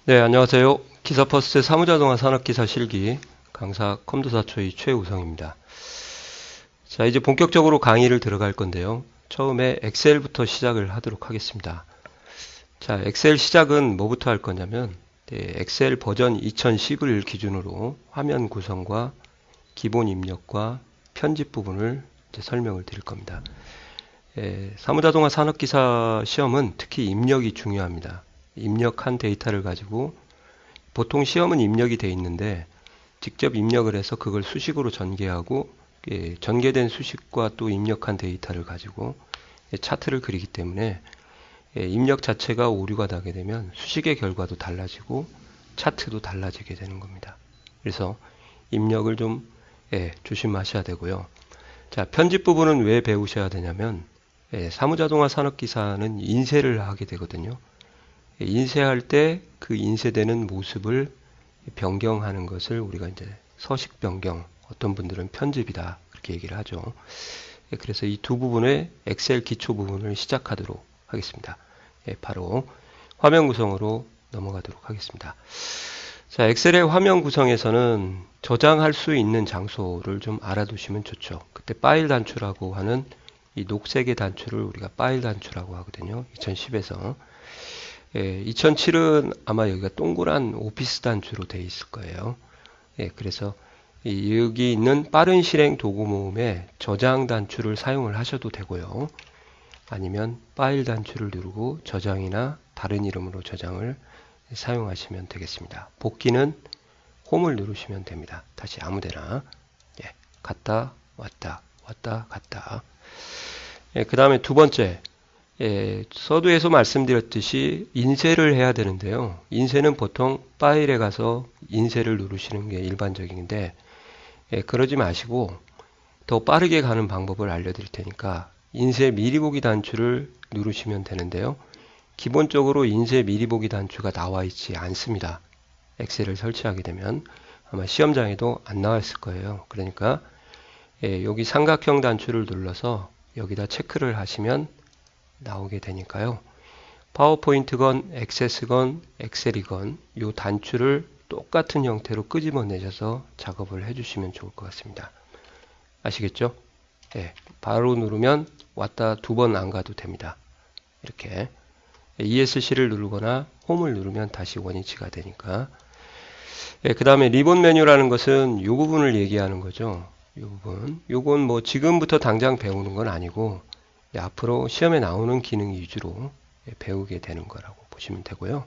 네, 안녕하세요. 기사퍼스트 사무자동화 산업기사 실기 강사 컴도사초의 최우성입니다. 자, 이제 본격적으로 강의를 들어갈 건데요. 처음에 엑셀부터 시작을 하도록 하겠습니다. 자, 엑셀 시작은 뭐부터 할 거냐면 엑셀 버전 2010을 기준으로 화면 구성과 기본 입력과 편집 부분을 이제 설명을 드릴 겁니다. 사무자동화 산업기사 시험은 특히 입력이 중요합니다. 입력한 데이터를 가지고 보통 시험은 입력이 돼 있는데 직접 입력을 해서 그걸 수식으로 전개하고 전개된 수식과 또 입력한 데이터를 가지고 차트를 그리기 때문에 입력 자체가 오류가 나게 되면 수식의 결과도 달라지고 차트도 달라지게 되는 겁니다. 그래서 입력을 좀 조심하셔야 되고요. 자, 편집 부분은 왜 배우셔야 되냐면 사무자동화 산업기사는 인쇄를 하게 되거든요. 인쇄할 때 그 인쇄되는 모습을 변경하는 것을 우리가 이제 서식 변경, 어떤 분들은 편집이다 그렇게 얘기를 하죠. 그래서 이 두 부분의 엑셀 기초 부분을 시작하도록 하겠습니다. 바로 화면 구성으로 넘어가도록 하겠습니다. 자, 엑셀의 화면 구성에서는 저장할 수 있는 장소를 좀 알아두시면 좋죠. 그때 파일 단추라고 하는 이 녹색의 단추를 우리가 파일 단추라고 하거든요. 2010에서 2007은 아마 여기가 동그란 오피스 단추로 되어 있을 거예요. 그래서 여기 있는 빠른 실행 도구 모음에 저장 단추를 사용을 하셔도 되고요. 아니면 파일 단추를 누르고 저장이나 다른 이름으로 저장을 사용하시면 되겠습니다. 복귀는 홈을 누르시면 됩니다. 다시 아무데나 갔다 왔다 왔다 갔다. 그 다음에 두 번째, 서두에서 말씀드렸듯이 인쇄를 해야 되는데요. 인쇄는 보통 파일에 가서 인쇄를 누르시는 게 일반적인데 그러지 마시고 더 빠르게 가는 방법을 알려드릴 테니까 인쇄 미리 보기 단추를 누르시면 되는데요. 기본적으로 인쇄 미리 보기 단추가 나와 있지 않습니다. 엑셀을 설치하게 되면 아마 시험장에도 안 나와 있을 거예요. 그러니까 여기 삼각형 단추를 눌러서 여기다 체크를 하시면 나오게 되니까요. 파워포인트건 액세스건 엑셀이건 이 단추를 똑같은 형태로 끄집어내셔서 작업을 해주시면 좋을 것 같습니다. 아시겠죠? 바로 누르면 왔다 두 번 안 가도 됩니다. 이렇게 ESC를 누르거나 홈을 누르면 다시 원위치가 되니까. 그 다음에 리본 메뉴라는 것은 이 부분을 얘기하는 거죠. 이 부분. 요건 뭐 지금부터 당장 배우는 건 아니고 앞으로 시험에 나오는 기능 위주로 배우게 되는 거라고 보시면 되고요.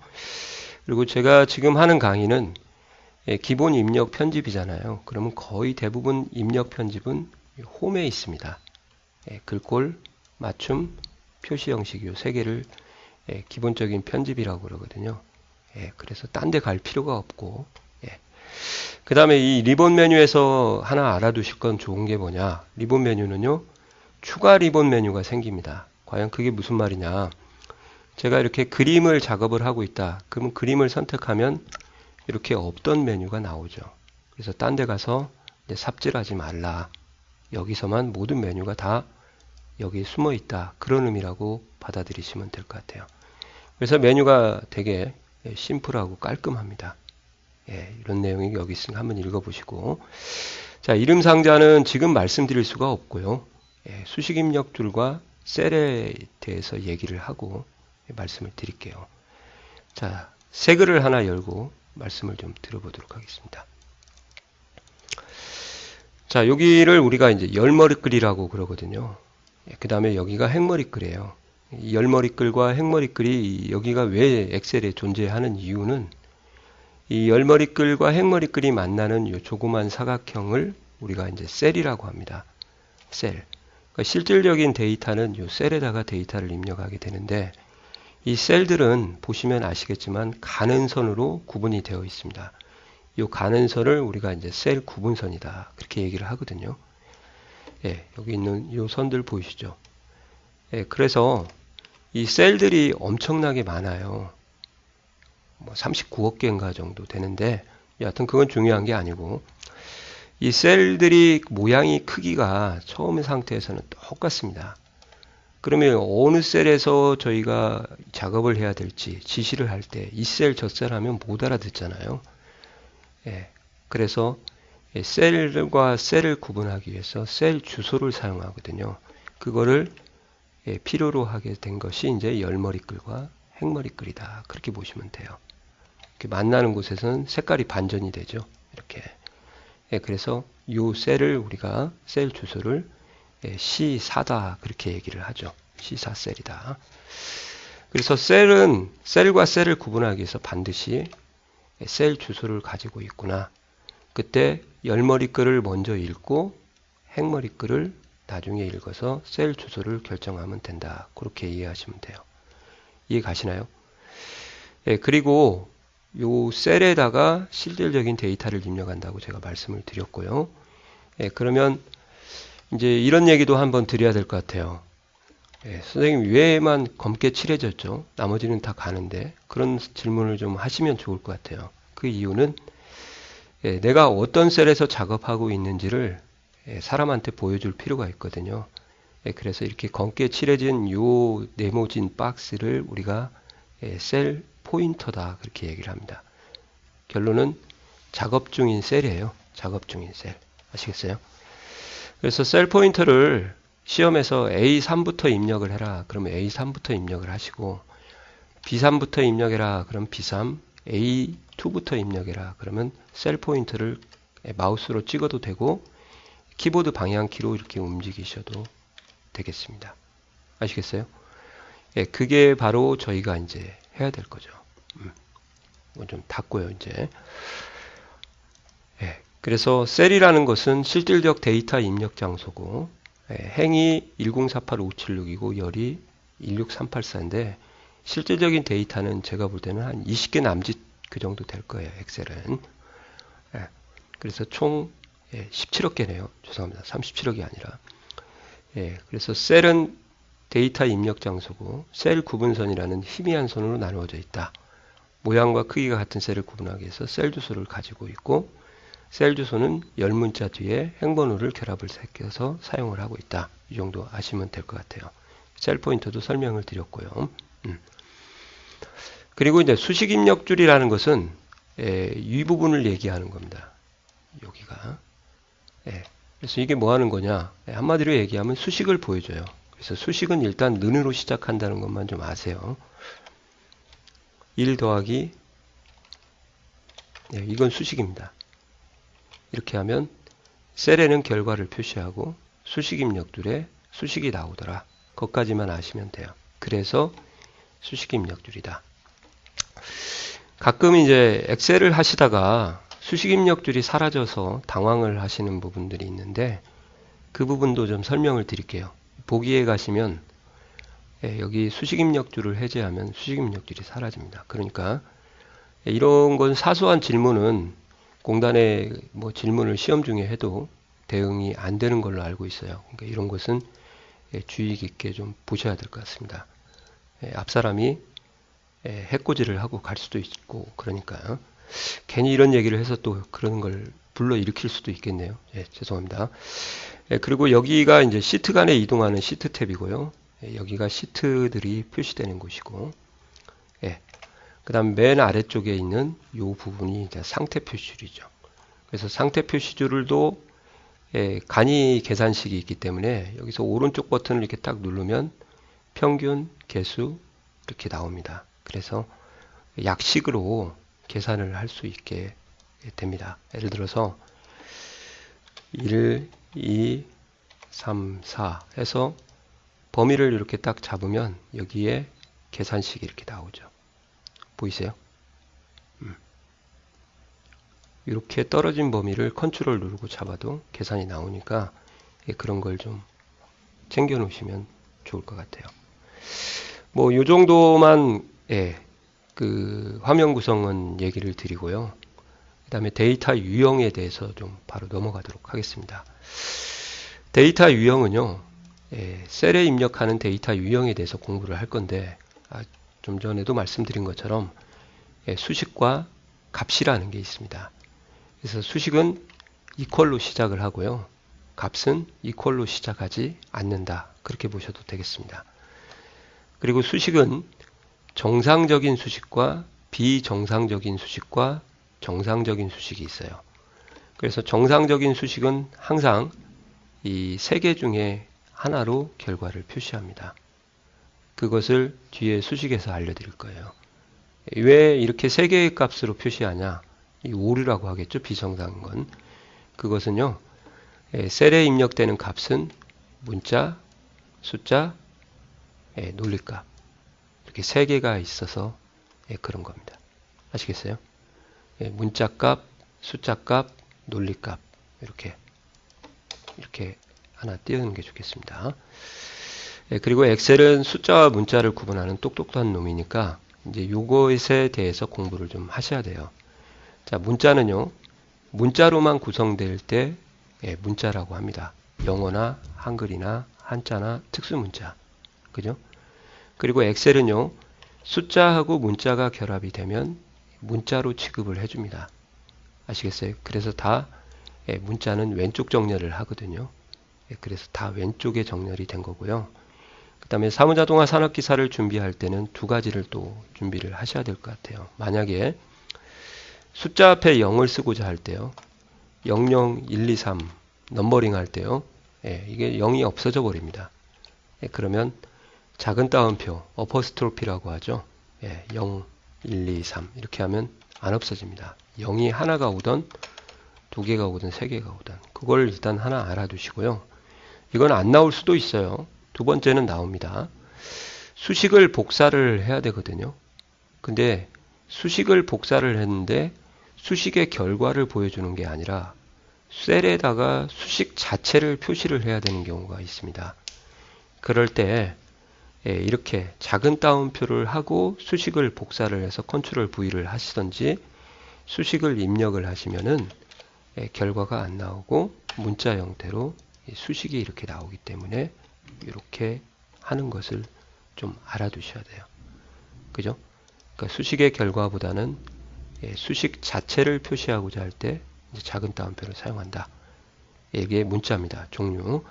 그리고 제가 지금 하는 강의는 기본 입력 편집이잖아요. 그러면 거의 대부분 입력 편집은 홈에 있습니다. 글꼴, 맞춤, 표시 형식 이 세 개를 기본적인 편집이라고 그러거든요. 그래서 딴 데 갈 필요가 없고 그 다음에 이 리본 메뉴에서 하나 알아두실 건 좋은 게 뭐냐. 리본 메뉴는요. 추가 리본 메뉴가 생깁니다. 과연 그게 무슨 말이냐. 제가 이렇게 그림을 작업을 하고 있다. 그러면 그림을 선택하면 이렇게 없던 메뉴가 나오죠. 그래서 딴 데 가서 삽질하지 말라. 여기서만 모든 메뉴가 다 여기 숨어 있다. 그런 의미라고 받아들이시면 될 것 같아요. 그래서 메뉴가 되게 심플하고 깔끔합니다. 이런 내용이 여기 있으니까 한번 읽어보시고. 자, 이름 상자는 지금 말씀드릴 수가 없고요. 수식 입력 줄과 셀에 대해서 얘기를 하고 말씀을 드릴게요. 자, 새 글을 하나 열고 말씀을 좀 들어보도록 하겠습니다. 자, 여기를 우리가 이제 열머리글이라고 그러거든요. 그 다음에 여기가 행머리글이에요. 이 열머리글과 행머리글이 여기가 왜 엑셀에 존재하는 이유는 이 열머리글과 행머리글이 만나는 이 조그만 사각형을 우리가 이제 셀이라고 합니다. 셀. 그러니까 실질적인 데이터는 이 셀에다가 데이터를 입력하게 되는데 이 셀들은 보시면 아시겠지만 가는 선으로 구분이 되어 있습니다. 이 가는 선을 우리가 이제 셀 구분선이다 그렇게 얘기를 하거든요. 여기 있는 이 선들 보이시죠? 그래서 이 셀들이 엄청나게 많아요. 뭐 39억 개인가 정도 되는데 여하튼 그건 중요한 게 아니고 이 셀들이 모양이 크기가 처음 상태에서는 똑같습니다. 그러면 어느 셀에서 저희가 작업을 해야 될지 지시를 할 때 이 셀, 저 셀 하면 못 알아듣잖아요. 예, 그래서 셀과 셀을 구분하기 위해서 셀 주소를 사용하거든요. 그거를 필요로 하게 된 것이 이제 열머리글과 행머리글이다. 그렇게 보시면 돼요. 이렇게 만나는 곳에서는 색깔이 반전이 되죠. 이렇게. 그래서 이 셀을 우리가 셀 주소를 C4다 그렇게 얘기를 하죠. C4 셀이다. 그래서 셀은 셀과 셀을 구분하기 위해서 반드시 셀 주소를 가지고 있구나. 그때 열머리글을 먼저 읽고 행머리글을 나중에 읽어서 셀 주소를 결정하면 된다. 그렇게 이해하시면 돼요. 이해 가시나요? 그리고 요 셀에다가 실질적인 데이터를 입력한다고 제가 말씀을 드렸고요. 그러면 이제 이런 얘기도 한번 드려야 될 것 같아요. 선생님 왜만 검게 칠해졌죠? 나머지는 다 가는데 그런 질문을 좀 하시면 좋을 것 같아요. 그 이유는 내가 어떤 셀에서 작업하고 있는지를 사람한테 보여줄 필요가 있거든요. 그래서 이렇게 검게 칠해진 요 네모진 박스를 우리가 셀 포인터다 그렇게 얘기를 합니다. 결론은 작업 중인 셀이에요. 작업 중인 셀. 아시겠어요? 그래서 셀 포인터를 시험에서 A3부터 입력을 해라. 그러면 A3부터 입력을 하시고 B3부터 입력해라. 그럼 B3, A2부터 입력해라. 그러면 셀 포인터를 마우스로 찍어도 되고 키보드 방향키로 이렇게 움직이셔도 되겠습니다. 아시겠어요? 그게 바로 저희가 이제 해야 될 거죠. 이건 좀 닫고요, 이제. 그래서 셀이라는 것은 실질적 데이터 입력 장소고, 행이 1048576이고 열이 16384인데 실질적인 데이터는 제가 볼 때는 한 20개 남짓 그 정도 될 거예요. 엑셀은. 그래서 총 17억 개네요. 죄송합니다. 37억이 아니라. 그래서 셀은 데이터 입력 장소고 셀 구분선이라는 희미한 선으로 나누어져 있다. 모양과 크기가 같은 셀을 구분하기 위해서 셀 주소를 가지고 있고 셀 주소는 열문자 뒤에 행번호를 결합을 시켜서 사용을 하고 있다. 이 정도 아시면 될 것 같아요. 셀 포인터도 설명을 드렸고요. 그리고 이제 수식 입력줄이라는 것은 이 부분을 얘기하는 겁니다. 여기가. 그래서 이게 뭐 하는 거냐? 한마디로 얘기하면 수식을 보여줘요. 그래서 수식은 일단 는으로 시작한다는 것만 좀 아세요. 1 더하기 이건 수식입니다. 이렇게 하면 셀에는 결과를 표시하고 수식 입력줄에 수식이 나오더라. 그것까지만 아시면 돼요. 그래서 수식 입력줄이다. 가끔 이제 엑셀을 하시다가 수식 입력줄이 사라져서 당황을 하시는 부분들이 있는데 그 부분도 좀 설명을 드릴게요. 보기에 가시면 여기 수식 입력줄을 해제하면 수식 입력줄이 사라집니다. 그러니까 이런 건 사소한 질문은 공단에 뭐 질문을 시험 중에 해도 대응이 안 되는 걸로 알고 있어요. 그러니까 이런 것은 주의 깊게 좀 보셔야 될 것 같습니다. 앞사람이 해코지를 하고 갈 수도 있고 그러니까 괜히 이런 얘기를 해서 또 그런 걸 불러일으킬 수도 있겠네요. 죄송합니다. 그리고 여기가 이제 시트 간에 이동하는 시트 탭이고요. 여기가 시트들이 표시되는 곳이고 그 다음 맨 아래쪽에 있는 이 부분이 이제 상태 표시줄이죠. 그래서 상태 표시줄도 간이 계산식이 있기 때문에 여기서 오른쪽 버튼을 이렇게 딱 누르면 평균, 개수 이렇게 나옵니다. 그래서 약식으로 계산을 할 수 있게 됩니다. 예를 들어서 1, 2, 3, 4 해서 범위를 이렇게 딱 잡으면 여기에 계산식이 이렇게 나오죠. 보이세요? 이렇게 떨어진 범위를 컨트롤 누르고 잡아도 계산이 나오니까 그런 걸 좀 챙겨 놓으시면 좋을 것 같아요. 뭐 요 정도만 그 화면 구성은 얘기를 드리고요. 그 다음에 데이터 유형에 대해서 좀 바로 넘어가도록 하겠습니다. 데이터 유형은요, 셀에 입력하는 데이터 유형에 대해서 공부를 할 건데, 좀 전에도 말씀드린 것처럼 수식과 값이라는 게 있습니다. 그래서 수식은 이퀄로 시작을 하고요. 값은 이퀄로 시작하지 않는다. 그렇게 보셔도 되겠습니다. 그리고 수식은 정상적인 수식과 비정상적인 수식과 정상적인 수식이 있어요. 그래서 정상적인 수식은 항상 이 세 개 중에 하나로 결과를 표시합니다. 그것을 뒤에 수식에서 알려드릴 거예요. 왜 이렇게 세 개의 값으로 표시하냐? 이 오류라고 하겠죠. 비정상인 건. 그것은요. 셀에 입력되는 값은 문자, 숫자, 논리값. 이렇게 세 개가 있어서 그런 겁니다. 아시겠어요? 문자값, 숫자값, 논리값. 이렇게 하나 띄우는 게 좋겠습니다. 그리고 엑셀은 숫자와 문자를 구분하는 똑똑한 놈이니까 이제 요것에 대해서 공부를 좀 하셔야 돼요. 자, 문자는요. 문자로만 구성될 때 문자라고 합니다. 영어나 한글이나 한자나 특수문자. 그죠? 그리고 엑셀은요. 숫자하고 문자가 결합이 되면 문자로 취급을 해줍니다. 아시겠어요? 그래서 다 문자는 왼쪽 정렬을 하거든요. 그래서 다 왼쪽에 정렬이 된 거고요. 그 다음에 사무자동화 산업기사를 준비할 때는 두 가지를 또 준비를 하셔야 될 것 같아요. 만약에 숫자 앞에 0을 쓰고자 할 때요. 00, 1, 2, 3 넘버링 할 때요. 이게 0이 없어져 버립니다. 그러면 작은 따옴표, 어퍼스트로피라고 하죠. 0, 1, 2, 3 이렇게 하면 안 없어집니다. 0이 하나가 오든 두 개가 오든 세 개가 오든 그걸 일단 하나 알아두시고요. 이건 안 나올 수도 있어요. 두 번째는 나옵니다. 수식을 복사를 해야 되거든요. 근데 수식을 복사를 했는데 수식의 결과를 보여주는 게 아니라 셀에다가 수식 자체를 표시를 해야 되는 경우가 있습니다. 그럴 때 이렇게 작은 따옴표를 하고 수식을 복사를 해서 컨트롤 V를 하시던지 수식을 입력을 하시면은 결과가 안 나오고 문자 형태로 수식이 이렇게 나오기 때문에 이렇게 하는 것을 좀 알아두셔야 돼요. 그죠? 그러니까 수식의 결과보다는 수식 자체를 표시하고자 할 때 작은 따옴표를 사용한다. 이게 문자입니다. 종류.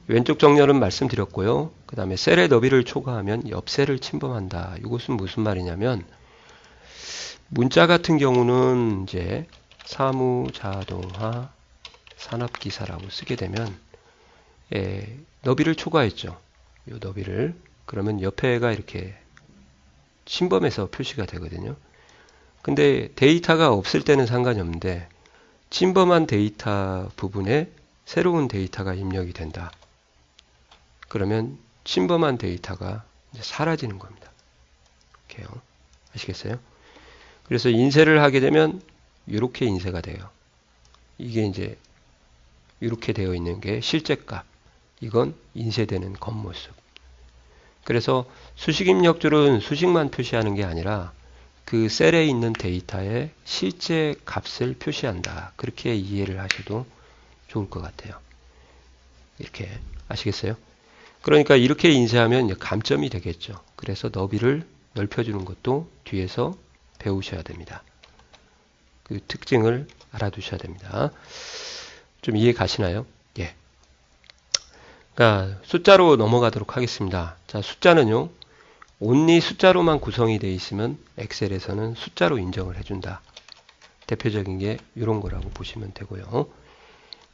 왼쪽 정렬은 말씀드렸고요. 그 다음에 셀의 너비를 초과하면 옆 셀을 침범한다. 이것은 무슨 말이냐면 문자 같은 경우는 이제 사무자동화 산업기사라고 쓰게 되면 너비를 초과했죠. 이 너비를. 그러면 옆에가 이렇게 침범해서 표시가 되거든요. 근데 데이터가 없을 때는 상관이 없는데 침범한 데이터 부분에 새로운 데이터가 입력이 된다. 그러면 침범한 데이터가 이제 사라지는 겁니다. 이렇게요. 아시겠어요? 그래서 인쇄를 하게 되면 이렇게 인쇄가 돼요. 이게 이제 이렇게 되어 있는 게 실제 값. 이건 인쇄되는 겉모습. 그래서 수식 입력줄은 수식만 표시하는 게 아니라 그 셀에 있는 데이터의 실제 값을 표시한다. 그렇게 이해를 하셔도 좋을 것 같아요. 이렇게 아시겠어요? 그러니까 이렇게 인쇄하면 감점이 되겠죠. 그래서 너비를 넓혀주는 것도 뒤에서 배우셔야 됩니다. 그 특징을 알아두셔야 됩니다. 좀 이해 가시나요? 예. 그러니까 숫자로 넘어가도록 하겠습니다. 자, 숫자는요. 온리 숫자로만 구성이 되어 있으면 엑셀에서는 숫자로 인정을 해준다. 대표적인 게 이런 거라고 보시면 되고요.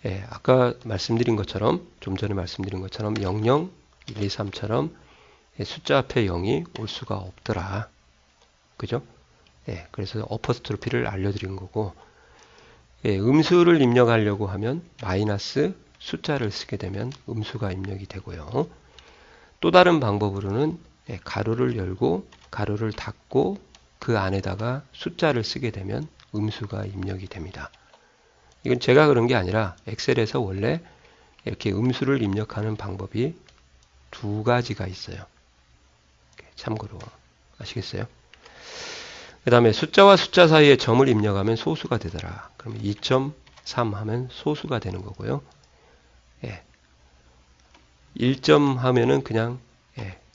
예, 아까 말씀드린 것처럼 좀 전에 말씀드린 것처럼 00, 1, 2, 3처럼 숫자 앞에 0이 올 수가 없더라. 그죠? 예, 그래서 어퍼스트로피를 알려드린 거고 음수를 입력하려고 하면 마이너스 숫자를 쓰게 되면 음수가 입력이 되고요. 또 다른 방법으로는 가로를 열고 가로를 닫고 그 안에다가 숫자를 쓰게 되면 음수가 입력이 됩니다. 이건 제가 그런 게 아니라 엑셀에서 원래 이렇게 음수를 입력하는 방법이 두 가지가 있어요. 참고로 아시겠어요? 그 다음에 숫자와 숫자 사이에 점을 입력하면 소수가 되더라. 그러면 2.3 하면 소수가 되는 거고요. 1점 하면은 그냥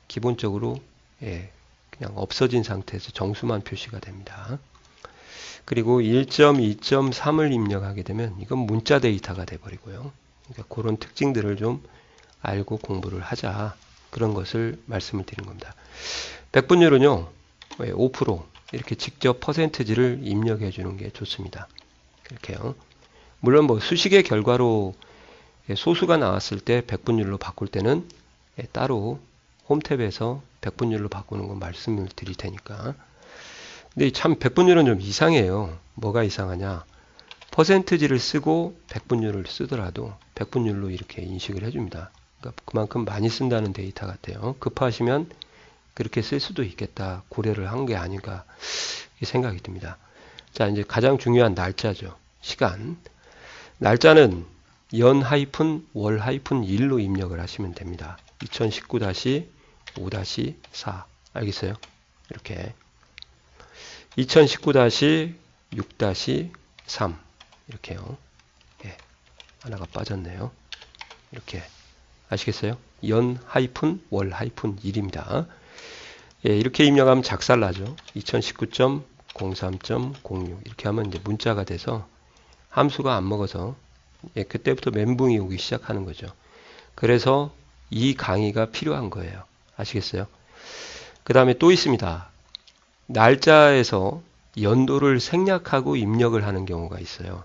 기본적으로 그냥 없어진 상태에서 정수만 표시가 됩니다. 그리고 1점, 2.3을 입력하게 되면 이건 문자 데이터가 돼버리고요. 그러니까 그런 특징들을 좀 알고 공부를 하자. 그런 것을 말씀을 드린 겁니다. 백분율은요, 5% 이렇게 직접 퍼센트지를 입력해 주는 게 좋습니다. 이렇게요. 물론 뭐 수식의 결과로 소수가 나왔을 때 백분율로 바꿀 때는 따로 홈탭에서 백분율로 바꾸는 거 말씀을 드릴 테니까. 근데 참 백분율은 좀 이상해요. 뭐가 이상하냐? 퍼센트지를 쓰고 백분율을 쓰더라도 백분율로 이렇게 인식을 해줍니다. 그러니까 그만큼 많이 쓴다는 데이터 같아요. 급하시면 그렇게 쓸 수도 있겠다. 고려를 한 게 아닌가 생각이 듭니다. 자, 이제 가장 중요한 날짜죠. 시간. 날짜는 연-월-1로 입력을 하시면 됩니다. 2019-5-4 알겠어요? 이렇게 2019-6-3 이렇게요. 예, 하나가 빠졌네요. 이렇게 아시겠어요? 연-월-1입니다. 예, 이렇게 입력하면 작살나죠. 2019.03.06 이렇게 하면 이제 문자가 돼서 함수가 안 먹어서 예, 그때부터 멘붕이 오기 시작하는 거죠. 그래서 이 강의가 필요한 거예요. 아시겠어요? 그 다음에 또 있습니다. 날짜에서 연도를 생략하고 입력을 하는 경우가 있어요.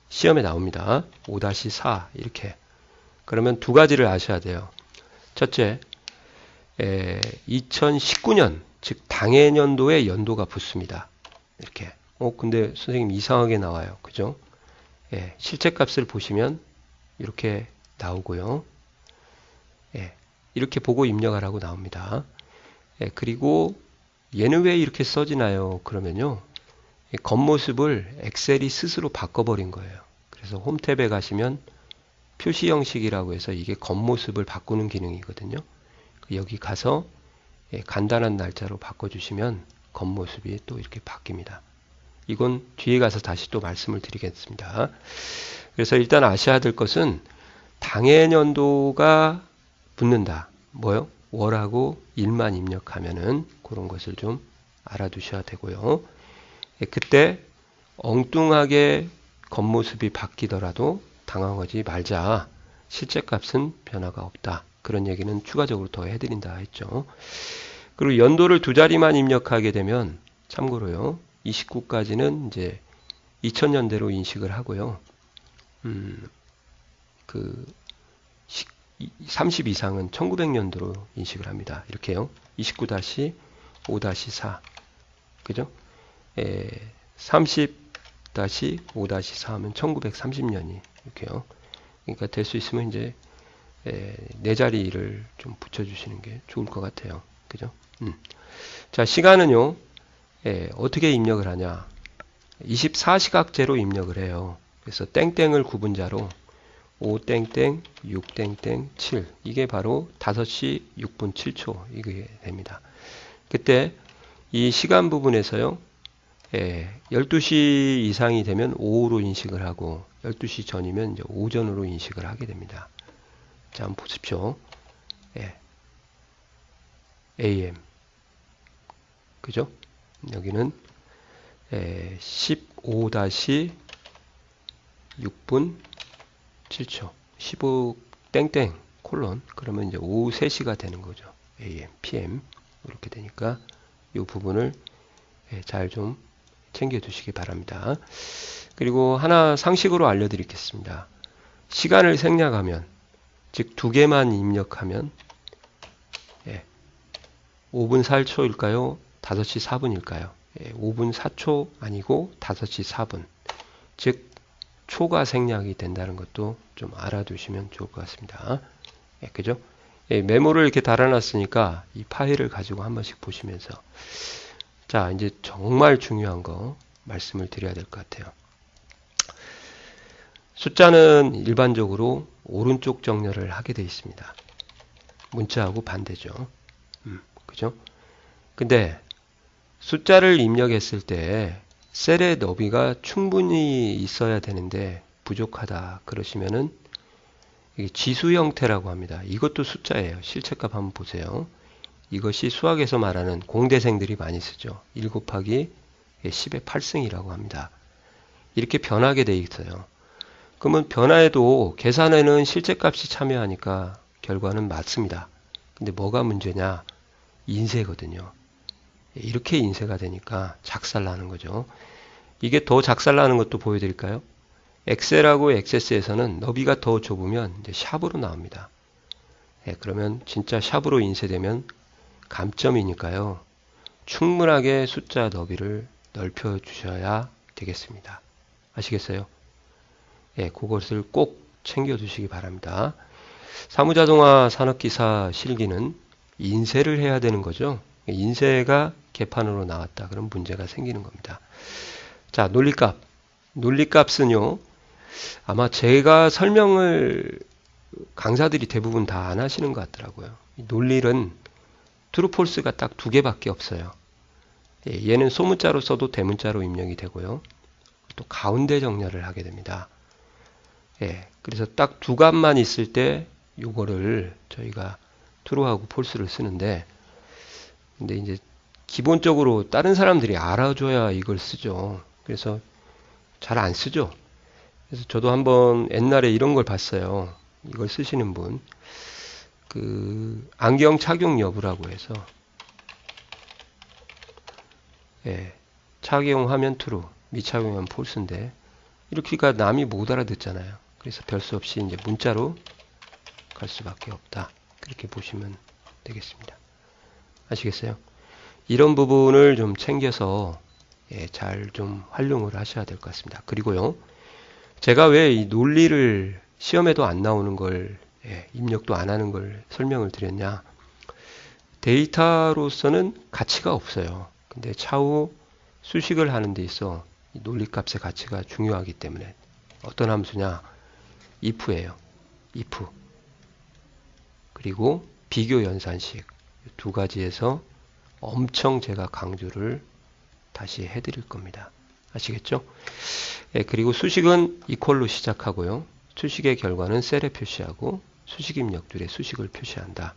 시험에 나옵니다. 5-4 이렇게. 그러면 두 가지를 아셔야 돼요. 첫째, 2019년 즉 당해년도에 연도가 붙습니다. 이렇게. 근데 선생님 이상하게 나와요. 그죠? 예, 실제값을 보시면 이렇게 나오고요. 예, 이렇게 보고 입력하라고 나옵니다. 예, 그리고 얘는 왜 이렇게 써지나요? 그러면요. 겉모습을 엑셀이 스스로 바꿔버린 거예요. 그래서 홈탭에 가시면 표시 형식이라고 해서 이게 겉모습을 바꾸는 기능이거든요. 여기 가서 간단한 날짜로 바꿔주시면 겉모습이 또 이렇게 바뀝니다. 이건 뒤에 가서 다시 또 말씀을 드리겠습니다. 그래서 일단 아셔야 될 것은 당해년도가 붙는다. 뭐요? 월하고 일만 입력하면은 그런 것을 좀 알아두셔야 되고요. 그때 엉뚱하게 겉모습이 바뀌더라도 당황하지 말자. 실제 값은 변화가 없다. 그런 얘기는 추가적으로 더 해드린다 했죠. 그리고 연도를 두 자리만 입력하게 되면 참고로요. 29까지는 이제 2000년대로 인식을 하고요. 30 이상은 1900년도로 인식을 합니다. 이렇게요. 29-5-4 그죠? 30-5-4 하면 1930년이 이렇게요. 그러니까 될 수 있으면 이제 네 자리를 좀 붙여주시는 게 좋을 것 같아요. 그죠? 자, 시간은요. 어떻게 입력을 하냐? 24시각제로 입력을 해요. 그래서 땡땡을 구분자로 5땡땡 6땡땡 7 이게 바로 5시 6분 7초 이게 됩니다. 그때 이 시간 부분에서요. 12시 이상이 되면 오후로 인식을 하고 12시 전이면 이제 오전으로 인식을 하게 됩니다. 자, 한번 보십시오. AM 그죠? 여기는 15-6분 7초 15 땡땡 콜론 그러면 이제 오후 3시가 되는 거죠. AM, PM 이렇게 되니까 이 부분을 잘 좀 챙겨 두시기 바랍니다. 그리고 하나 상식으로 알려드리겠습니다. 시간을 생략하면 즉 두 개만 입력하면 5분 4초일까요? 5시 4분일까요? 5분 4초 아니고 5시 4분 즉 초가 생략이 된다는 것도 좀 알아두시면 좋을 것 같습니다. 그죠? 메모를 이렇게 달아놨으니까 이 파일을 가지고 한 번씩 보시면서 자, 이제 정말 중요한 거 말씀을 드려야 될 것 같아요. 숫자는 일반적으로 오른쪽 정렬을 하게 되어 있습니다. 문자하고 반대죠. 그죠? 근데 숫자를 입력했을 때 셀의 너비가 충분히 있어야 되는데 부족하다 그러시면은 이게 지수 형태라고 합니다. 이것도 숫자예요. 실체값 한번 보세요. 이것이 수학에서 말하는 공대생들이 많이 쓰죠. 1 곱하기 10의 8승이라고 합니다. 이렇게 변하게 돼 있어요. 그러면 변화에도 계산에는 실제값이 참여하니까 결과는 맞습니다. 근데 뭐가 문제냐? 인쇄거든요. 이렇게 인쇄가 되니까 작살나는 거죠. 이게 더 작살나는 것도 보여드릴까요? 엑셀하고 액세스에서는 너비가 더 좁으면 이제 샵으로 나옵니다. 그러면 진짜 샵으로 인쇄되면 감점이니까요. 충분하게 숫자 너비를 넓혀 주셔야 되겠습니다. 아시겠어요? 그것을 꼭 챙겨 두시기 바랍니다. 사무자동화 산업기사 실기는 인쇄를 해야 되는 거죠. 인쇄가 개판으로 나왔다. 그럼 문제가 생기는 겁니다. 자, 논리값. 논리값은요, 아마 제가 설명을 강사들이 대부분 다 안 하시는 것 같더라고요. 논리는 트루 폴스가 딱 두 개밖에 없어요. 얘는 소문자로 써도 대문자로 입력이 되고요. 또 가운데 정렬을 하게 됩니다. 그래서 딱 두 값만 있을 때 요거를 저희가 true하고 false를 쓰는데, 근데 이제 기본적으로 다른 사람들이 알아줘야 이걸 쓰죠. 그래서 잘 안 쓰죠. 그래서 저도 한번 옛날에 이런 걸 봤어요. 이걸 쓰시는 분, 안경 착용 여부라고 해서, 착용하면 true, 미착용하면 false인데, 이렇게가 남이 못 알아듣잖아요. 그래서 별 수 없이 이제 문자로 갈 수밖에 없다. 그렇게 보시면 되겠습니다. 아시겠어요? 이런 부분을 좀 챙겨서 잘 좀 활용을 하셔야 될 것 같습니다. 그리고요, 제가 왜 이 논리를 시험에도 안 나오는 걸, 입력도 안 하는 걸 설명을 드렸냐? 데이터로서는 가치가 없어요. 근데 차후 수식을 하는 데 있어 이 논리값의 가치가 중요하기 때문에, 어떤 함수냐? if예요. if. 그리고 비교 연산식. 두 가지에서 엄청 제가 강조를 다시 해드릴 겁니다. 아시겠죠? 그리고 수식은 equal로 시작하고요. 수식의 결과는 셀에 표시하고 수식 입력들의 수식을 표시한다.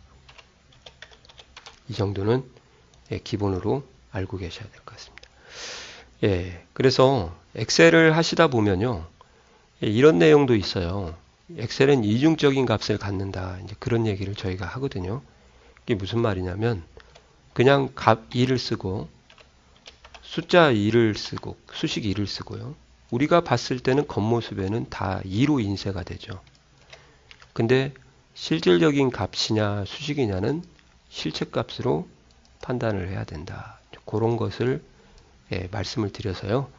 이 정도는 기본으로 알고 계셔야 될 것 같습니다. 그래서 엑셀을 하시다 보면요, 이런 내용도 있어요. 엑셀은 이중적인 값을 갖는다. 이제 그런 얘기를 저희가 하거든요. 이게 무슨 말이냐면, 그냥 값 2를 쓰고 숫자 2를 쓰고 수식 2를 쓰고요. 우리가 봤을 때는 겉모습에는 다 2로 인쇄가 되죠. 근데 실질적인 값이냐 수식이냐는 실체 값으로 판단을 해야 된다. 그런 것을 말씀을 드려서요.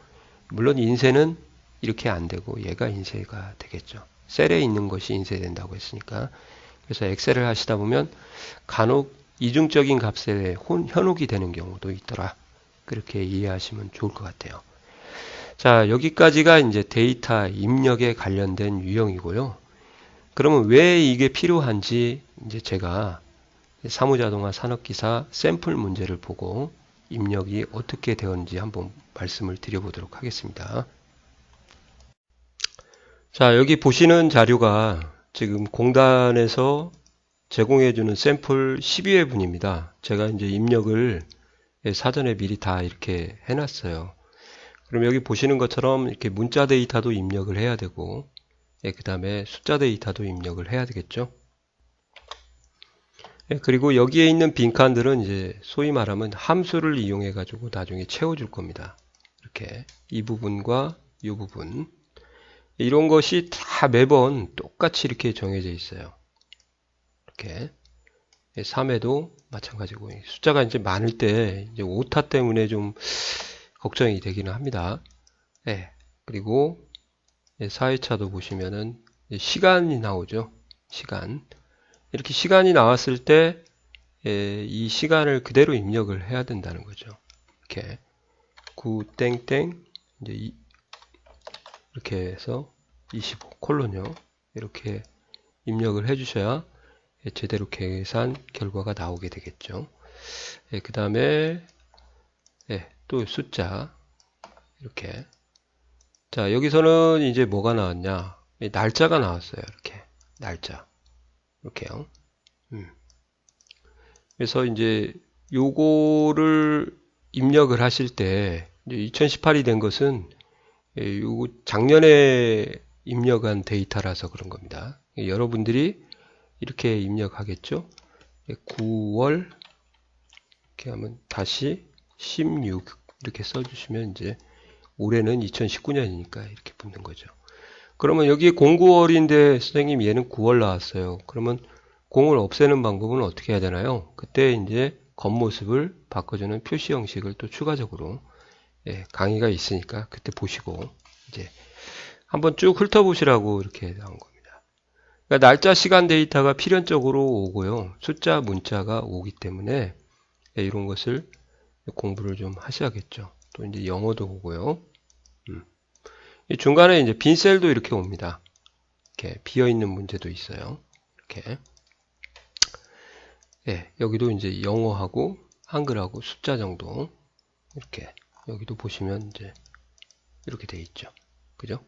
물론 인쇄는 이렇게 안 되고 얘가 인쇄가 되겠죠. 셀에 있는 것이 인쇄된다고 했으니까. 그래서 엑셀을 하시다 보면 간혹 이중적인 값에 현혹이 되는 경우도 있더라. 그렇게 이해하시면 좋을 것 같아요. 자, 여기까지가 이제 데이터 입력에 관련된 유형이고요. 그러면 왜 이게 필요한지 이제 제가 사무자동화 산업기사 샘플 문제를 보고 입력이 어떻게 되었는지 한번 말씀을 드려보도록 하겠습니다. 자, 여기 보시는 자료가 지금 공단에서 제공해주는 샘플 12회분입니다. 제가 이제 입력을 사전에 미리 다 이렇게 해놨어요. 그럼 여기 보시는 것처럼 이렇게 문자 데이터도 입력을 해야 되고, 그 다음에 숫자 데이터도 입력을 해야 되겠죠. 그리고 여기에 있는 빈칸들은 이제 소위 말하면 함수를 이용해 가지고 나중에 채워줄 겁니다. 이렇게 이 부분과 이 부분, 이런 것이 다 매번 똑같이 이렇게 정해져 있어요. 이렇게 3회도 마찬가지고, 숫자가 이제 많을 때 이제 오타 때문에 좀 걱정이 되기는 합니다. 그리고 4회차도 보시면은 시간이 나오죠. 시간. 이렇게 시간이 나왔을 때 이 시간을 그대로 입력을 해야 된다는 거죠. 이렇게 9땡땡 이제 이렇게 해서 25 콜론요. 이렇게 입력을 해 주셔야 제대로 계산 결과가 나오게 되겠죠. 그 다음에 또 숫자 이렇게. 자, 여기서는 이제 뭐가 나왔냐? 날짜가 나왔어요. 이렇게 날짜 이렇게요. 그래서 이제 요거를 입력을 하실 때 2018이 된 것은 요거 작년에 입력한 데이터라서 그런 겁니다. 여러분들이 이렇게 입력하겠죠. 9월 이렇게 하면 다시 16 이렇게 써주시면 이제 올해는 2019년이니까 이렇게 붙는 거죠. 그러면 여기 09월인데 선생님 얘는 9월 나왔어요. 그러면 0을 없애는 방법은 어떻게 해야 되나요? 그때 이제 겉모습을 바꿔주는 표시 형식을 또 추가적으로 강의가 있으니까 그때 보시고 이제 한번 쭉 훑어보시라고 이렇게 나온 겁니다. 그러니까 날짜, 시간 데이터가 필연적으로 오고요. 숫자, 문자가 오기 때문에 이런 것을 공부를 좀 하셔야겠죠. 또 이제 영어도 오고요. 이 중간에 이제 빈 셀도 이렇게 옵니다. 이렇게 비어 있는 문제도 있어요. 이렇게. 여기도 이제 영어하고 한글하고 숫자 정도 이렇게 여기도 보시면 이제 이렇게 돼 있죠. 그죠?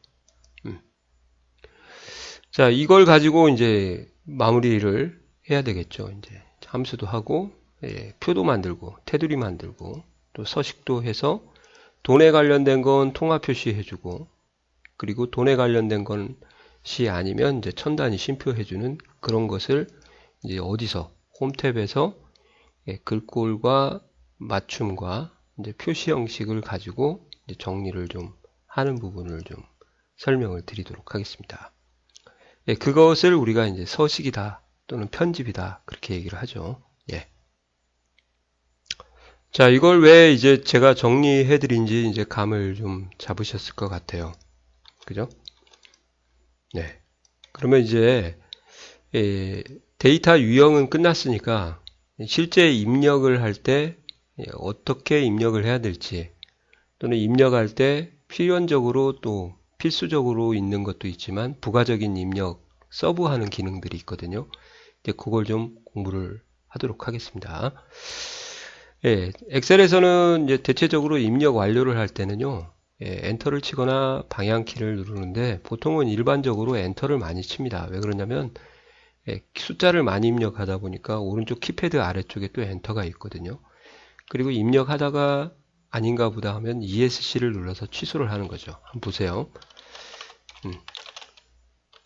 자, 이걸 가지고 이제 마무리를 해야 되겠죠. 이제 함수도 하고 표도 만들고 테두리 만들고 또 서식도 해서 돈에 관련된 건 통화 표시해주고 그리고 돈에 관련된 것이 아니면 이제 첨단위 쉼표해주는 그런 것을 이제 어디서 홈 탭에서 글꼴과 맞춤과 이제 표시 형식을 가지고 이제 정리를 좀 하는 부분을 좀 설명을 드리도록 하겠습니다. 그것을 우리가 이제 서식이다 또는 편집이다 그렇게 얘기를 하죠. 자, 이걸 왜 이제 제가 정리해 드린지 이제 감을 좀 잡으셨을 것 같아요. 그죠? 네. 그러면 이제 데이터 유형은 끝났으니까 실제 입력을 할 때 어떻게 입력을 해야 될지 또는 입력할 때 필연적으로 또 필수적으로 있는 것도 있지만 부가적인 입력 서브하는 기능들이 있거든요. 이제 그걸 좀 공부를 하도록 하겠습니다. 엑셀에서는 이제 대체적으로 입력 완료를 할 때는요. 엔터를 치거나 방향키를 누르는데 보통은 일반적으로 엔터를 많이 칩니다. 왜 그러냐면 숫자를 많이 입력하다 보니까 오른쪽 키패드 아래쪽에 또 엔터가 있거든요. 그리고 입력하다가 아닌가 보다 하면 ESC를 눌러서 취소를 하는 거죠. 한번 보세요.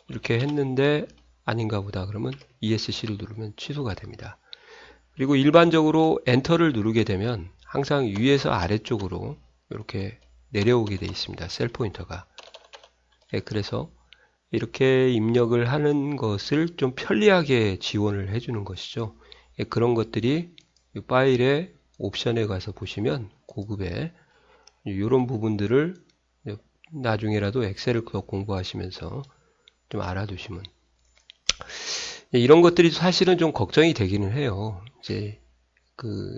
이렇게 했는데 아닌가 보다 그러면 ESC를 누르면 취소가 됩니다. 그리고 일반적으로 엔터를 누르게 되면 항상 위에서 아래쪽으로 이렇게 내려오게 되어 있습니다. 셀 포인터가. 그래서 이렇게 입력을 하는 것을 좀 편리하게 지원을 해주는 것이죠. 그런 것들이 이 파일의 옵션에 가서 보시면 고급에 이런 부분들을 나중에라도 엑셀을 더 공부하시면서 좀 알아두시면 이런 것들이 사실은 좀 걱정이 되기는 해요. 이제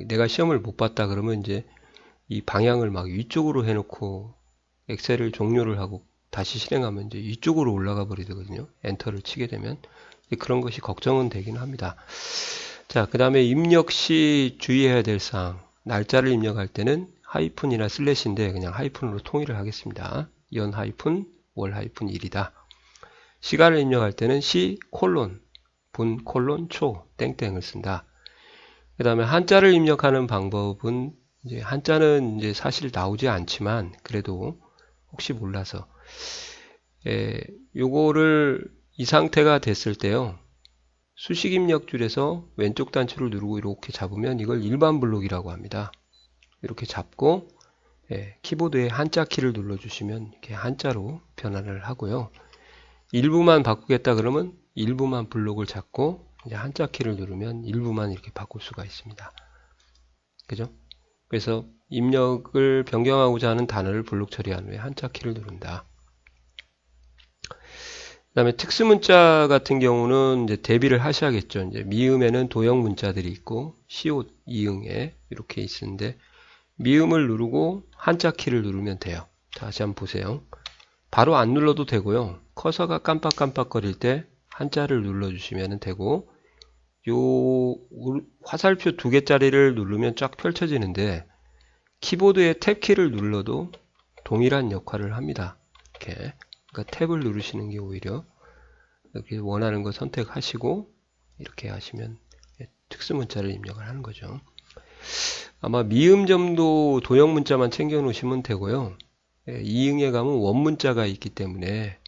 내가 시험을 못 봤다 그러면 이제 이 방향을 막 위쪽으로 해놓고 엑셀을 종료를 하고 다시 실행하면 이제 위쪽으로 올라가 버리거든요. 엔터를 치게 되면 그런 것이 걱정은 되긴 합니다. 자, 그 다음에 입력 시 주의해야 될 사항. 날짜를 입력할 때는 하이픈이나 슬래시인데 그냥 하이픈으로 통일을 하겠습니다. 연 하이픈, 월 하이픈 1이다. 시간을 입력할 때는 시 콜론, 분 콜론 초 땡땡을 쓴다. 그 다음에 한자를 입력하는 방법은 이제 한자는 이제 사실 나오지 않지만 그래도 혹시 몰라서 요거를 이 상태가 됐을 때요. 수식 입력 줄에서 왼쪽 단추를 누르고 이렇게 잡으면 이걸 일반 블록이라고 합니다. 이렇게 잡고 키보드에 한자 키를 눌러주시면 이렇게 한자로 변환을 하고요. 일부만 바꾸겠다 그러면 일부만 블록을 잡고 이제 한자 키를 누르면 일부만 이렇게 바꿀 수가 있습니다. 그죠? 그래서 입력을 변경하고자 하는 단어를 블록 처리한 후에 한자 키를 누른다. 그 다음에 특수문자 같은 경우는 이제 대비를 하셔야겠죠. 이제 미음에는 도형 문자들이 있고 시옷 이응에 이렇게 있는데 미음을 누르고 한자 키를 누르면 돼요. 다시 한번 보세요. 바로 안 눌러도 되고요. 커서가 깜빡깜빡거릴 때 한자를 눌러주시면 되고 요 화살표 2개짜리를 누르면 쫙 펼쳐지는데 키보드의 탭키를 눌러도 동일한 역할을 합니다. 이렇게 그러니까 탭을 누르시는 게 오히려 이렇게 원하는 거 선택하시고 이렇게 하시면 특수문자를 입력을 하는 거죠. 아마 미음점도 도형 문자만 챙겨 놓으시면 되고요. 이응에 가면 원문자가 있기 때문에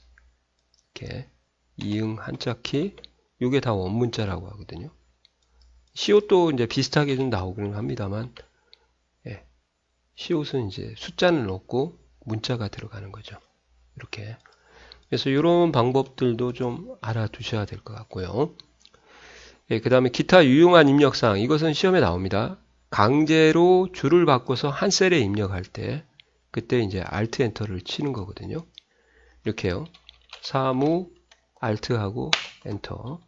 이렇게 이응 한자키 이게 다 원문자라고 하거든요. 시옷도 이제 비슷하게 좀 나오기는 합니다만, 예, 시옷은 이제 숫자는 없고 문자가 들어가는 거죠. 이렇게. 그래서 이런 방법들도 좀 알아두셔야 될 것 같고요. 예, 그 다음에 기타 유용한 입력사항. 이것은 시험에 나옵니다. 강제로 줄을 바꿔서 한 셀에 입력할 때, 그때 이제 Alt 엔터를 치는 거거든요. 이렇게요. 사무 Alt하고 엔터.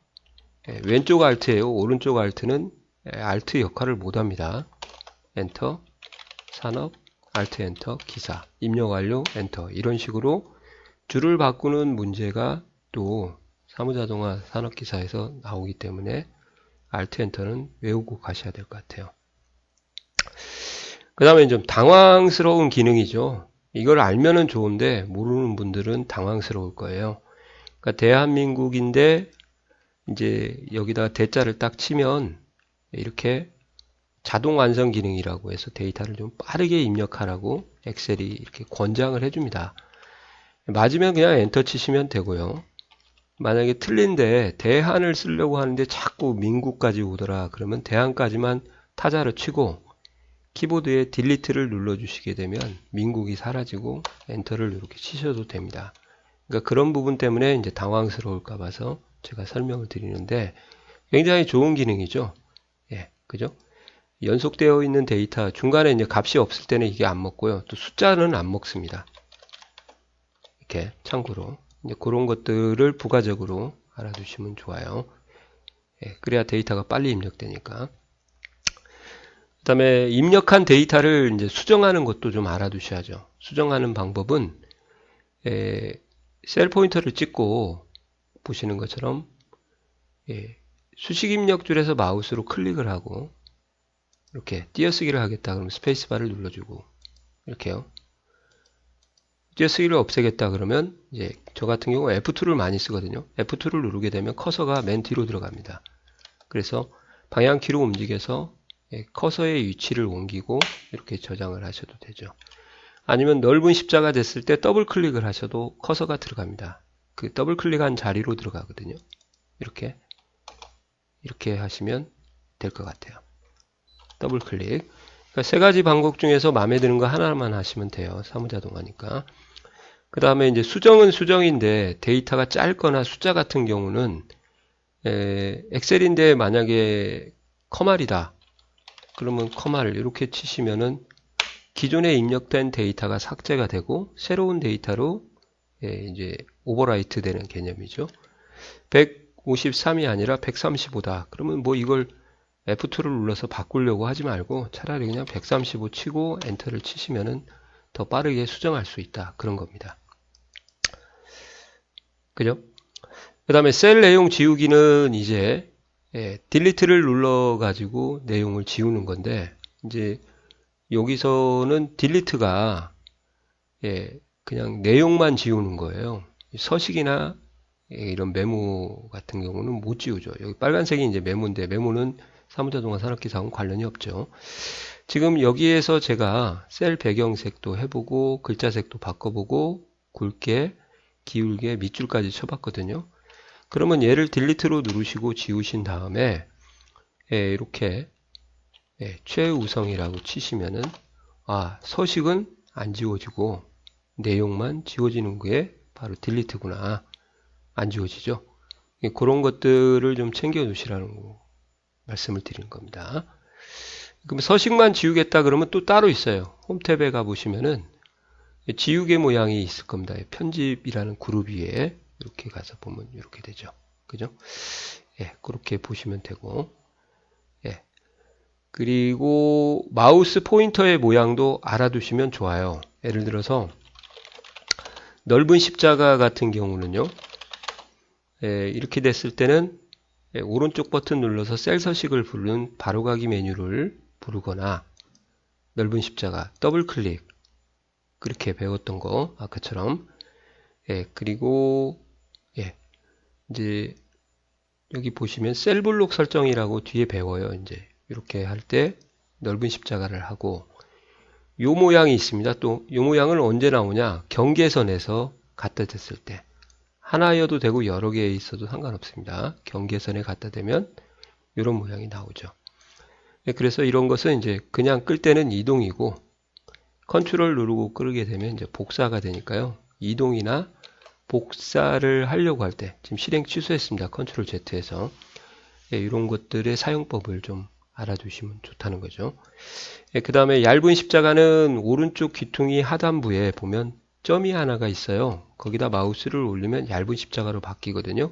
예, 왼쪽 Alt예요. 오른쪽 Alt는 Alt 역할을 못합니다. 엔터, 산업, Alt 엔터, 기사, 입력 완료, 엔터. 이런 식으로 줄을 바꾸는 문제가 또 사무자동화 산업기사에서 나오기 때문에 Alt 엔터는 외우고 가셔야 될 것 같아요. 그 다음에 좀 당황스러운 기능이죠. 이걸 알면은 좋은데 모르는 분들은 당황스러울 거예요. 그러니까 대한민국인데 이제 여기다 대자를 딱 치면 이렇게 자동 완성 기능이라고 해서 데이터를 좀 빠르게 입력하라고 엑셀이 이렇게 권장을 해줍니다. 맞으면 그냥 엔터 치시면 되고요. 만약에 틀린데 대한을 쓰려고 하는데 자꾸 민국까지 오더라 그러면 대한까지만 타자로 치고 키보드에 딜리트를 눌러주시게 되면 민국이 사라지고 엔터를 이렇게 치셔도 됩니다. 그러니까 그런 부분 때문에 이제 당황스러울까 봐서 제가 설명을 드리는데 굉장히 좋은 기능이죠. 예, 그죠? 연속되어 있는 데이터 중간에 이제 값이 없을 때는 이게 안 먹고요. 또 숫자는 안 먹습니다. 이렇게 참고로 이제 그런 것들을 부가적으로 알아두시면 좋아요. 예, 그래야 데이터가 빨리 입력되니까. 그 다음에 입력한 데이터를 이제 수정하는 것도 좀 알아두셔야죠. 수정하는 방법은 셀 포인터를 찍고 보시는 것처럼 수식 입력줄에서 마우스로 클릭을 하고 이렇게 띄어쓰기를 하겠다 그러면 스페이스바를 눌러주고 이렇게요. 띄어쓰기를 없애겠다 그러면 이제 저 같은 경우 F2를 많이 쓰거든요. F2를 누르게 되면 커서가 맨 뒤로 들어갑니다. 그래서 방향키로 움직여서 커서의 위치를 옮기고 이렇게 저장을 하셔도 되죠. 아니면 넓은 십자가 됐을 때 더블 클릭을 하셔도 커서가 들어갑니다. 그 더블 클릭한 자리로 들어가거든요. 이렇게 하시면 될 것 같아요. 더블 클릭. 그러니까 세 가지 방법 중에서 마음에 드는 거 하나만 하시면 돼요. 사무자동화니까. 그 다음에 이제 수정은 수정인데 데이터가 짧거나 숫자 같은 경우는 엑셀인데 만약에 커말이다. 그러면 커말 이렇게 치시면은 기존에 입력된 데이터가 삭제가 되고 새로운 데이터로 이제 오버라이트 되는 개념이죠. 153이 아니라 135다. 그러면 뭐 이걸 F2를 눌러서 바꾸려고 하지 말고 차라리 그냥 135 치고 엔터를 치시면은 더 빠르게 수정할 수 있다. 그런 겁니다. 그죠? 그 다음에 셀 내용 지우기는 이제 딜리트를 눌러 가지고 내용을 지우는 건데 이제 여기서는 딜리트가 그냥 내용만 지우는 거예요. 서식이나 이런 메모 같은 경우는 못 지우죠. 여기 빨간색이 이제 메모인데 메모는 사무자동화 산업기사하고는 관련이 없죠. 지금 여기에서 제가 셀 배경색도 해보고 글자색도 바꿔보고 굵게 기울게 밑줄까지 쳐봤거든요. 그러면 얘를 딜리트로 누르시고 지우신 다음에 이렇게 최우성이라고 치시면은 서식은 안 지워지고 내용만 지워지는 게 바로 딜리트구나. 안 지워지죠. 그런 것들을 좀 챙겨 두시라는 거 말씀을 드리는 겁니다. 그럼 서식만 지우겠다 그러면 또 따로 있어요. 홈 탭에 가보시면은 지우개 모양이 있을 겁니다. 편집이라는 그룹 위에 이렇게 가서 보면 이렇게 되죠. 그죠? 그렇게 보시면 되고, 그리고 마우스 포인터의 모양도 알아두시면 좋아요. 예를 들어서 넓은 십자가 같은 경우는요, 이렇게 됐을 때는 오른쪽 버튼 눌러서 셀 서식을 부르는 바로가기 메뉴를 부르거나 넓은 십자가 더블 클릭 그렇게 배웠던 거 아까처럼 그리고 이제 여기 보시면 셀 블록 설정이라고 뒤에 배워요. 이제 이렇게 할 때 넓은 십자가를 하고 요 모양이 있습니다. 또 요 모양은 언제 나오냐? 경계선에서 갖다 댔을 때 하나여도 되고 여러 개 있어도 상관없습니다. 경계선에 갖다 대면 이런 모양이 나오죠. 그래서 이런 것은 이제 그냥 끌 때는 이동이고 컨트롤 누르고 끄게 되면 이제 복사가 되니까요. 이동이나 복사를 하려고 할 때 지금 실행 취소했습니다. 컨트롤 Z에서 이런 것들의 사용법을 좀 알아두시면 좋다는 거죠. 그 다음에 얇은 십자가는 오른쪽 귀퉁이 하단부에 보면 점이 하나가 있어요. 거기다 마우스를 올리면 얇은 십자가로 바뀌거든요.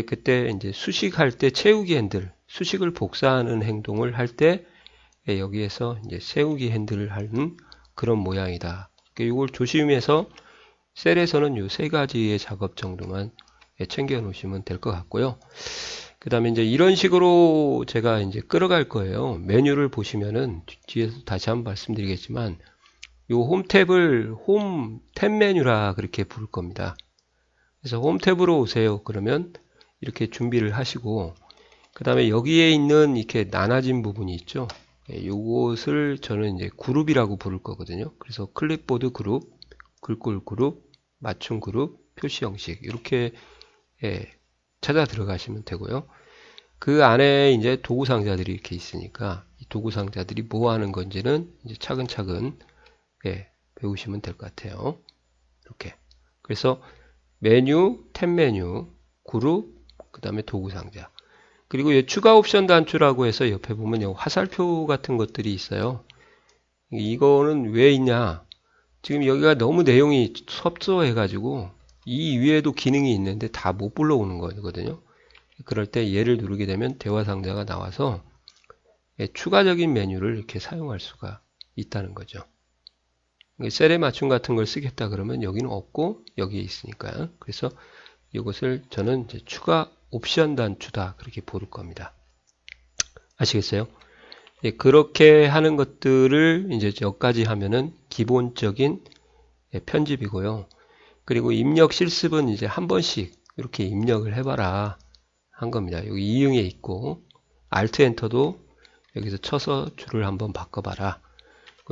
그때 이제 수식할 때 채우기 핸들, 수식을 복사하는 행동을 할 때 여기에서 이제 세우기 핸들을 하는 그런 모양이다. 이걸 조심해서 셀에서는 이 세 가지의 작업 정도만 챙겨 놓으시면 될 것 같고요. 그 다음에 이제 이런 식으로 제가 이제 끌어갈 거예요. 메뉴를 보시면은 뒤에서 다시 한번 말씀드리겠지만 이 홈 탭을 홈 탭 메뉴라 그렇게 부를 겁니다. 그래서 홈 탭으로 오세요. 그러면 이렇게 준비를 하시고 그 다음에 여기에 있는 이렇게 나눠진 부분이 있죠. 요것을 저는 이제 그룹이라고 부를 거거든요. 그래서 클립보드 그룹, 글꼴 그룹, 맞춤 그룹, 표시 형식 이렇게 찾아 들어가시면 되고요. 그 안에 이제 도구 상자들이 이렇게 있으니까 이 도구 상자들이 뭐 하는 건지는 이제 차근차근 배우시면 될 것 같아요. 이렇게. 그래서 메뉴, 탭 메뉴, 그룹, 그 다음에 도구 상자. 그리고 이 추가 옵션 단추라고 해서 옆에 보면 화살표 같은 것들이 있어요. 이거는 왜 있냐? 지금 여기가 너무 내용이 섭소해가지고 이 위에도 기능이 있는데 다 못 불러오는 거거든요. 그럴 때 얘를 누르게 되면 대화 상자가 나와서 추가적인 메뉴를 이렇게 사용할 수가 있다는 거죠. 셀에 맞춤 같은 걸 쓰겠다 그러면 여기는 없고 여기에 있으니까요. 그래서 이것을 저는 이제 추가 옵션 단추다 그렇게 부를 겁니다. 아시겠어요? 그렇게 하는 것들을 이제 여기까지 하면은 기본적인 편집이고요. 그리고 입력 실습은 이제 한 번씩 이렇게 입력을 해봐라 한 겁니다. 여기 이응에 있고 Alt 엔터도 여기서 쳐서 줄을 한번 바꿔봐라.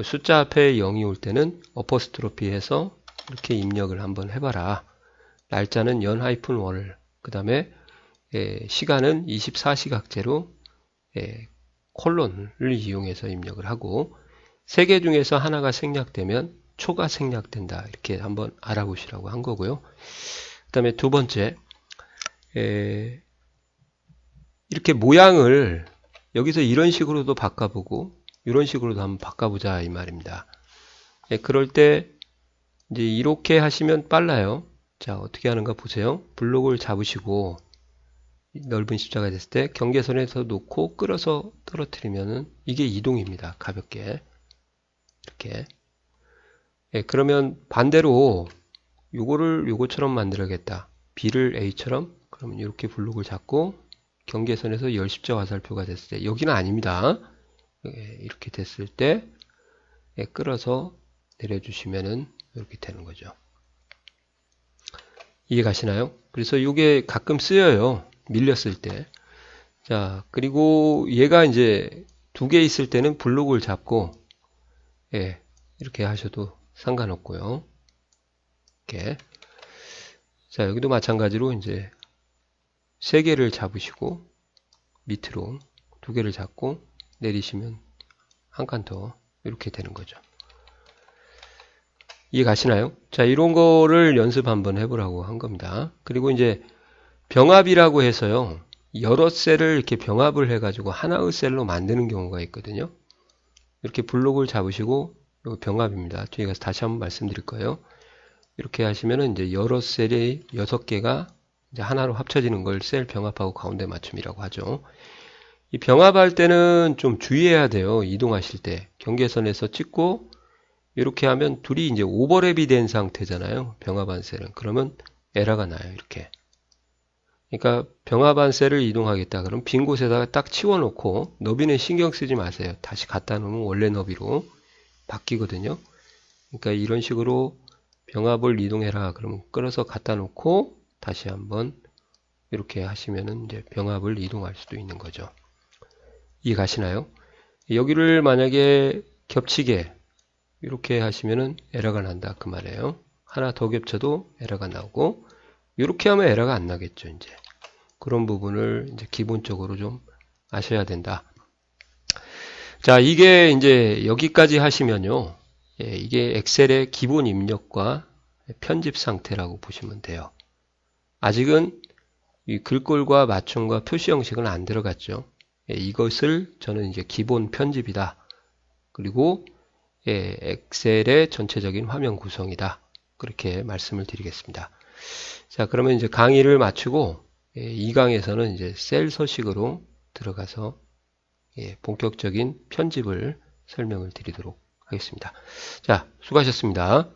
숫자 앞에 0이 올 때는 어퍼스트로피 해서 이렇게 입력을 한번 해봐라. 날짜는 연-1을 그 다음에 시간은 24시각제로 콜론을 이용해서 입력을 하고 3개 중에서 하나가 생략되면 초가 생략된다. 이렇게 한번 알아보시라고 한 거고요. 그 다음에 두 번째 이렇게 모양을 여기서 이런 식으로도 바꿔보고 이런 식으로도 한번 바꿔보자 이 말입니다. 그럴 때 이제 이렇게 하시면 빨라요. 자, 어떻게 하는가 보세요. 블록을 잡으시고 넓은 십자가 됐을 때 경계선에서 놓고 끌어서 떨어뜨리면은 이게 이동입니다. 가볍게 이렇게. 그러면 반대로 요거를 요거처럼 만들어야겠다. B를 A처럼 그러면 이렇게 블록을 잡고 경계선에서 열십자 화살표가 됐을 때 여기는 아닙니다. 이렇게 됐을 때 끌어서 내려주시면은 이렇게 되는 거죠. 이해 가시나요? 그래서 이게 가끔 쓰여요. 밀렸을 때. 자, 그리고 얘가 이제 두 개 있을 때는 블록을 잡고 이렇게 하셔도 상관없고요. 이렇게. 자, 여기도 마찬가지로 이제 세 개를 잡으시고 밑으로 두 개를 잡고 내리시면 한 칸 더 이렇게 되는 거죠. 이해 가시나요? 자, 이런 거를 연습 한번 해보라고 한 겁니다. 그리고 이제 병합이라고 해서요. 여러 셀을 이렇게 병합을 해가지고 하나의 셀로 만드는 경우가 있거든요. 이렇게 블록을 잡으시고 이거 병합입니다. 뒤에 가서 다시 한번 말씀드릴 거예요. 이렇게 하시면은 이제 여러 셀이 6개가 이제 하나로 합쳐지는 걸 셀 병합하고 가운데 맞춤이라고 하죠. 이 병합할 때는 좀 주의해야 돼요. 이동하실 때 경계선에서 찍고 이렇게 하면 둘이 이제 오버랩이 된 상태잖아요. 병합한 셀은. 그러면 에러가 나요. 이렇게. 그러니까 병합한 셀을 이동하겠다. 그럼 빈 곳에다가 딱 치워놓고 너비는 신경 쓰지 마세요. 다시 갖다 놓으면 원래 너비로 바뀌거든요. 그러니까 이런 식으로 병합을 이동해라. 그러면 끌어서 갖다 놓고 다시 한번 이렇게 하시면은 이제 병합을 이동할 수도 있는 거죠. 이해 가시나요? 여기를 만약에 겹치게 이렇게 하시면은 에러가 난다 그 말이에요. 하나 더 겹쳐도 에러가 나오고 이렇게 하면 에러가 안 나겠죠. 이제 그런 부분을 이제 기본적으로 좀 아셔야 된다. 자, 이게 이제 여기까지 하시면요. 예, 이게 엑셀의 기본 입력과 편집 상태라고 보시면 돼요. 아직은 이 글꼴과 맞춤과 표시 형식은 안 들어갔죠. 예, 이것을 저는 이제 기본 편집이다. 그리고 예, 엑셀의 전체적인 화면 구성이다. 그렇게 말씀을 드리겠습니다. 자, 그러면 이제 강의를 마치고 예, 이 강에서는 이제 셀 서식으로 들어가서 예, 본격적인 편집을 설명을 드리도록 하겠습니다. 자, 수고하셨습니다.